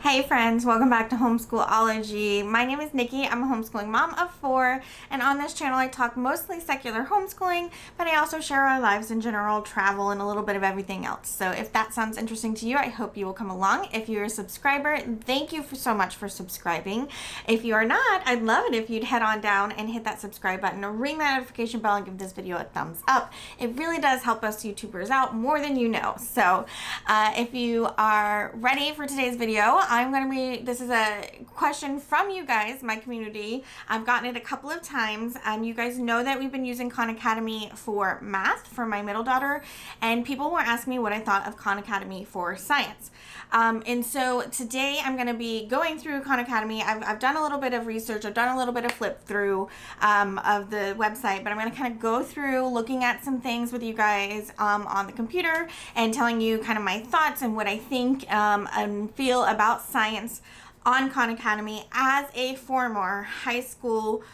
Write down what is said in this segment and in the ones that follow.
Hey friends, welcome back to Homeschool-ology. My name is Nikki. I'm a homeschooling mom of 4, and on this channel I talk mostly secular homeschooling, but I also share our lives in general, travel, and a little bit of everything else. So if that sounds interesting to you, I hope you will come along. If you're a subscriber, thank you so much for subscribing. If you are not, I'd love it if you'd head on down and hit that subscribe button or ring that notification bell and give this video a thumbs up. It really does help us YouTubers out more than you know. So if you are ready for today's video, this is a question from you guys, my community. I've gotten it a couple of times. You guys know that we've been using Khanacademy for math for my middle daughter, and people were asking me what I thought of Khanacademy for science. And so today I'm going to be going through Khanacademy. I've done a little bit of research. I've done a little bit of flip through of the website, but I'm going to kind of go through looking at some things with you guys on the computer and telling you kind of my thoughts and what I think and feel about science on Khanacademy as a former high school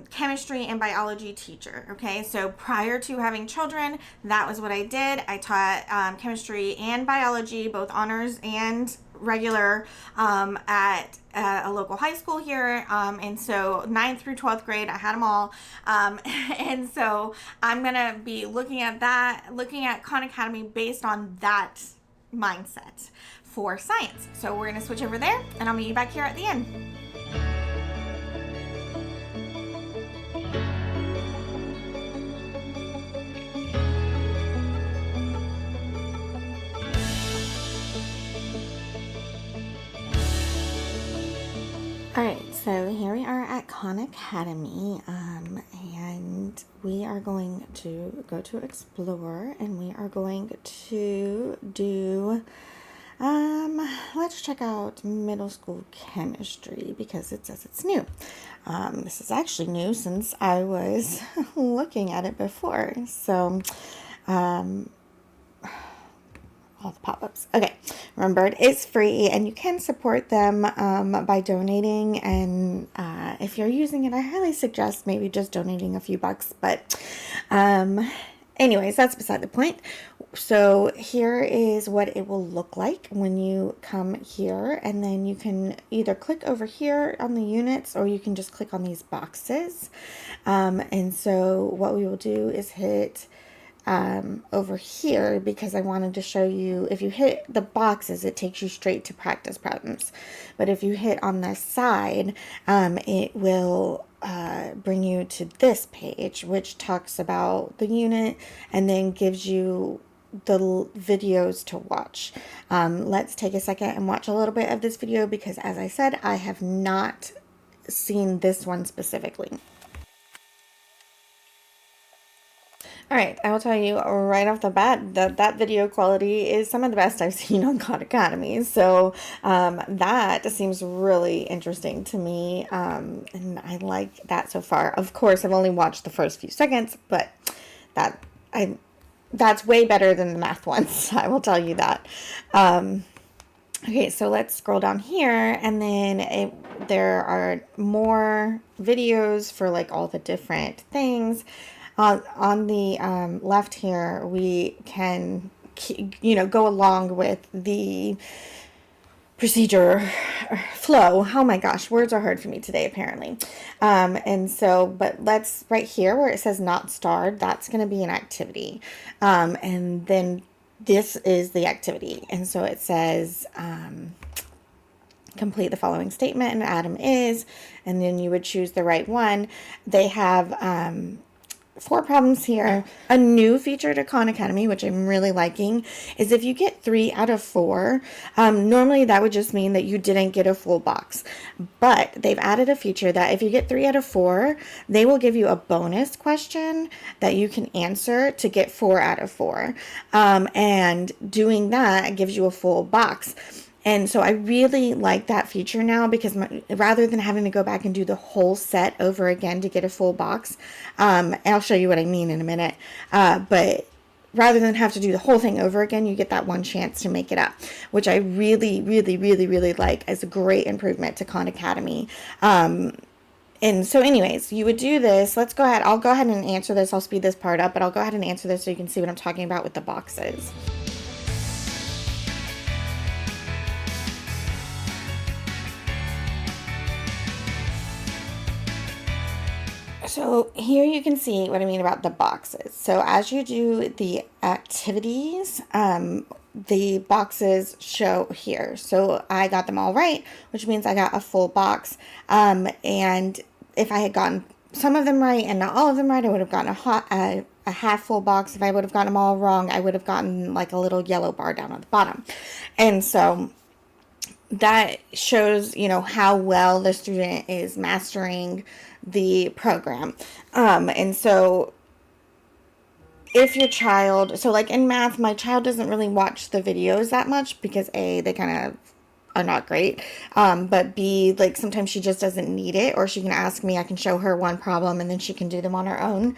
chemistry and biology teacher. Okay, so prior to having children, that was what I did. I taught chemistry and biology, both honors and regular, at a local high school here, and so 9th through 12th grade, I had them all, and so I'm gonna be looking at Khanacademy based on that mindset for science. So we're gonna switch over there, and I'll meet you back here at the end. Alright, so here we are at Khanacademy, and we are going to go to explore, and we are going to do, let's check out middle school chemistry, because it says it's new. This is actually new since I was looking at it before, so, all the pop-ups. Okay, remember, it is free, and you can support them by donating, and if you're using it, I highly suggest maybe just donating a few bucks, but anyways, that's beside the point. So here is what it will look like when you come here, and then you can either click over here on the units, or you can just click on these boxes, and so what we will do is hit over here, because I wanted to show you, if you hit the boxes, it takes you straight to practice problems. But if you hit on this side, it will bring you to this page, which talks about the unit and then gives you the videos to watch. Let's take a second and watch a little bit of this video, because as I said, I have not seen this one specifically. Alright, I will tell you right off the bat that video quality is some of the best I've seen on Khanacademy. So that seems really interesting to me, and I like that so far. Of course, I've only watched the first few seconds, but that's way better than the math ones, I will tell you that. Okay, so let's scroll down here, and then there are more videos for like all the different things. On the left here, we can, go along with the procedure flow. Oh my gosh, words are hard for me today, apparently. And so, but let's, right here where it says not starred, that's going to be an activity. And then this is the activity. And so it says, complete the following statement, and atom is, and then you would choose the right one. They have, 4 problems here. A new feature to Khanacademy, which I'm really liking, is if you get 3 out of 4, normally that would just mean that you didn't get a full box. But they've added a feature that if you get 3 out of 4, they will give you a bonus question that you can answer to get 4 out of 4. And doing that gives you a full box. And so I really like that feature now, because rather than having to go back and do the whole set over again to get a full box, and I'll show you what I mean in a minute, but rather than have to do the whole thing over again, you get that one chance to make it up, which I really, really, really, really like as a great improvement to Khanacademy. And so anyways, you would do this. Let's go ahead. I'll go ahead and answer this. I'll speed this part up, but I'll go ahead and answer this so you can see what I'm talking about with the boxes. So here you can see what I mean about the boxes. So as you do the activities, the boxes show here. So I got them all right, which means I got a full box. And if I had gotten some of them right and not all of them right, I would have gotten a half full box. If I would have gotten them all wrong, I would have gotten like a little yellow bar down at the bottom. And so that shows, you know, how well the student is mastering the program. And so if your child, so like in math, my child doesn't really watch the videos that much because A, they kind of are not great. But B, like sometimes she just doesn't need it, or she can ask me, I can show her one problem and then she can do them on her own.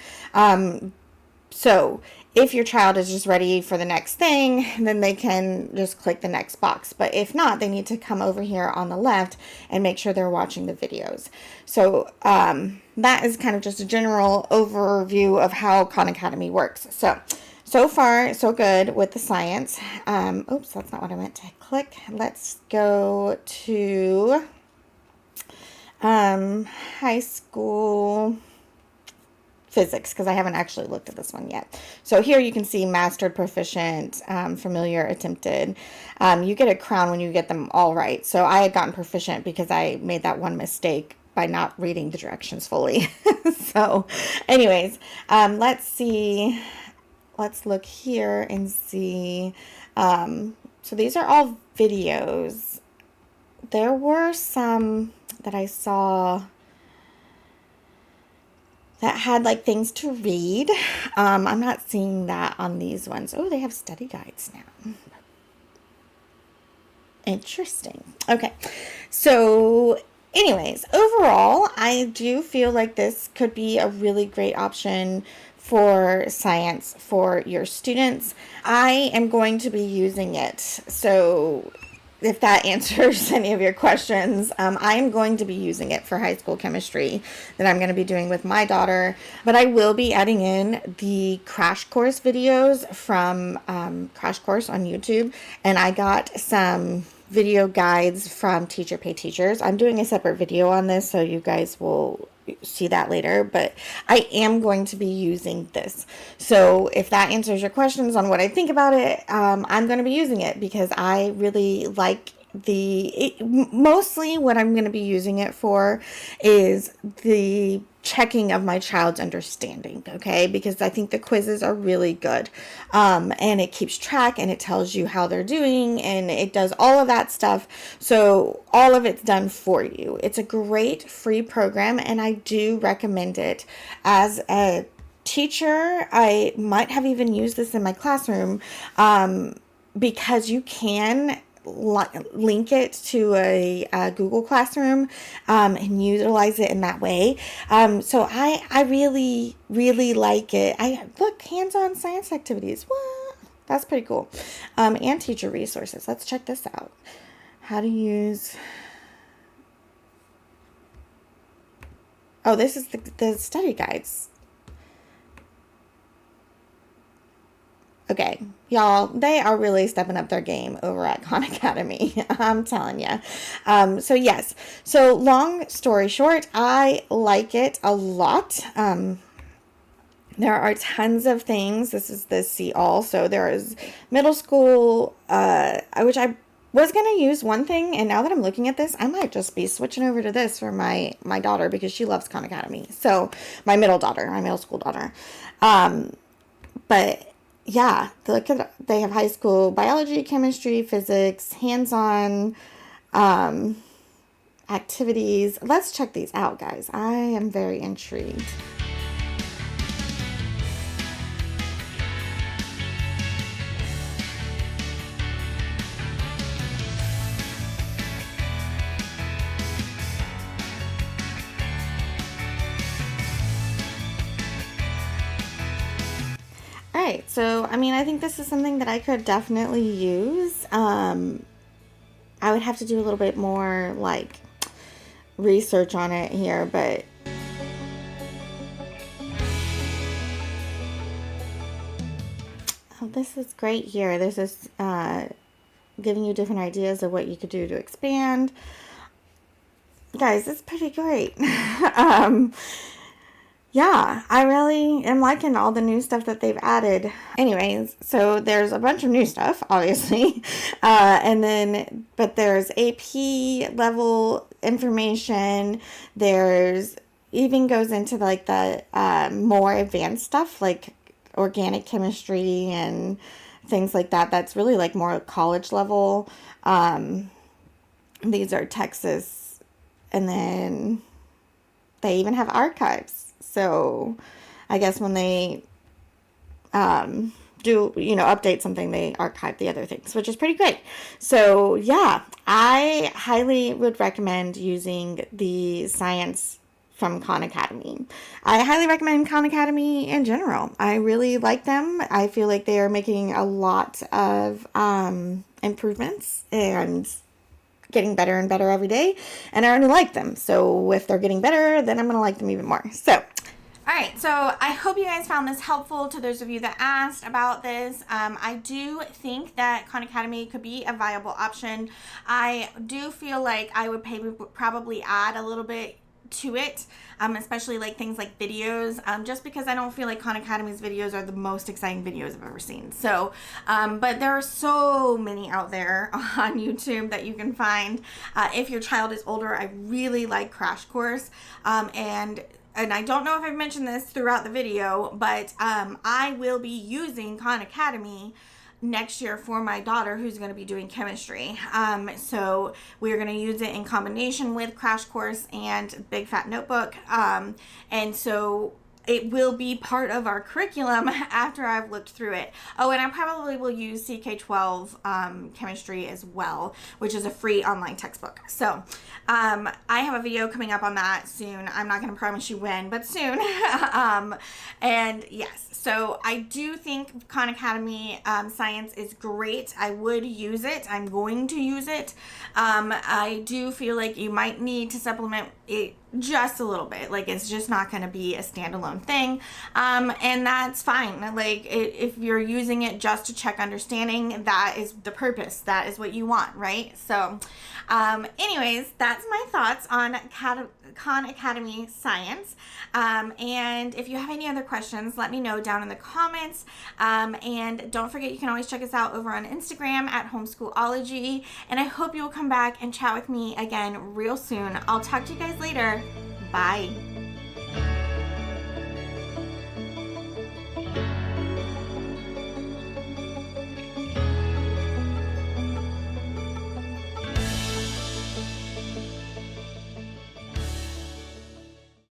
So if your child is just ready for the next thing, then they can just click the next box. But if not, they need to come over here on the left and make sure they're watching the videos. So that is kind of just a general overview of how Khan Academy works. So far, so good with the science. Oops, that's not what I meant to click. Let's go to high school physics, because I haven't actually looked at this one yet. So here you can see mastered, proficient, familiar, attempted. You get a crown when you get them all right. So I had gotten proficient because I made that one mistake by not reading the directions fully. So anyways, let's see. Let's look here and see. So these are all videos. There were some that I saw that had like things to read. I'm not seeing that on these ones. Oh, they have study guides now. Interesting. Okay. So anyways, overall, I do feel like this could be a really great option for science for your students. I am going to be using it. So if that answers any of your questions, I'm going to be using it for high school chemistry that I'm going to be doing with my daughter. But I will be adding in the crash course videos from Crash Course on YouTube. And I got some video guides from Teacher Pay Teachers. I'm doing a separate video on this, so you guys will see that later, but I am going to be using this. So if that answers your questions on what I think about it, I'm going to be using it because I really like mostly what I'm going to be using it for is the checking of my child's understanding, okay? Because I think the quizzes are really good. And it keeps track and it tells you how they're doing and it does all of that stuff. So all of it's done for you. It's a great free program and I do recommend it. As a teacher, I might have even used this in my classroom because you can link it to a Google Classroom and utilize it in that way. So I really, really like it. Look, hands-on science activities. What? That's pretty cool. And teacher resources. Let's check this out. How to use... Oh, this is the study guides. Okay, y'all, they are really stepping up their game over at Khan Academy. I'm telling you. So yes, so long story short, I like it a lot. There are tons of things. This is the see all. So there is middle school, which I was going to use one thing. And now that I'm looking at this, I might just be switching over to this for my daughter because she loves Khan Academy. So my middle school daughter. But yeah, look at, they have high school biology, chemistry, physics, hands-on activities. Let's check these out, guys. I am very intrigued. Alright, so, I mean, I think this is something that I could definitely use. I would have to do a little bit more, like, research on it here, but... Oh, this is great here. This is giving you different ideas of what you could do to expand. Guys, it's pretty great. yeah, I really am liking all the new stuff that they've added. Anyways, so there's a bunch of new stuff, obviously. But there's AP level information. There's even goes into like the more advanced stuff, like organic chemistry and things like that. That's really like more college level. These are Texas, and then they even have archives. So I guess when they update something, they archive the other things, which is pretty great. So yeah, I highly would recommend using the science from Khan Academy. I highly recommend Khan Academy in general. I really like them. I feel like they are making a lot of improvements and getting better and better every day, and I already like them. So if they're getting better, then I'm going to like them even more. So all right, so I hope you guys found this helpful. To those of you that asked about this, I do think that Khan Academy could be a viable option. I do feel like I would probably add a little bit to it, especially like things like videos, just because I don't feel like Khan Academy's videos are the most exciting videos I've ever seen. So, but there are so many out there on YouTube that you can find. If your child is older, I really like Crash Course, and I don't know if I've mentioned this throughout the video, but I will be using Khan Academy next year for my daughter who's going to be doing chemistry. So we're going to use it in combination with Crash Course and Big Fat Notebook. And so it will be part of our curriculum after I've looked through it. Oh, and I probably will use CK12 chemistry as well, which is a free online textbook. So I have a video coming up on that soon. I'm not going to promise you when, but soon. And yes, so I do think Khan Academy science is great. I would use it. I'm going to use it. I do feel like you might need to supplement it just a little bit. Like, it's just not going to be a standalone thing, and that's fine. Like, if you're using it just to check understanding, that is the purpose. That is what you want, right? So anyways, that's my thoughts on Khan Academy science, and if you have any other questions, let me know down in the comments, and don't forget, you can always check us out over on Instagram at Homeschool-ology, and I hope you will come back and chat with me again real soon. I'll talk to you guys later. Bye.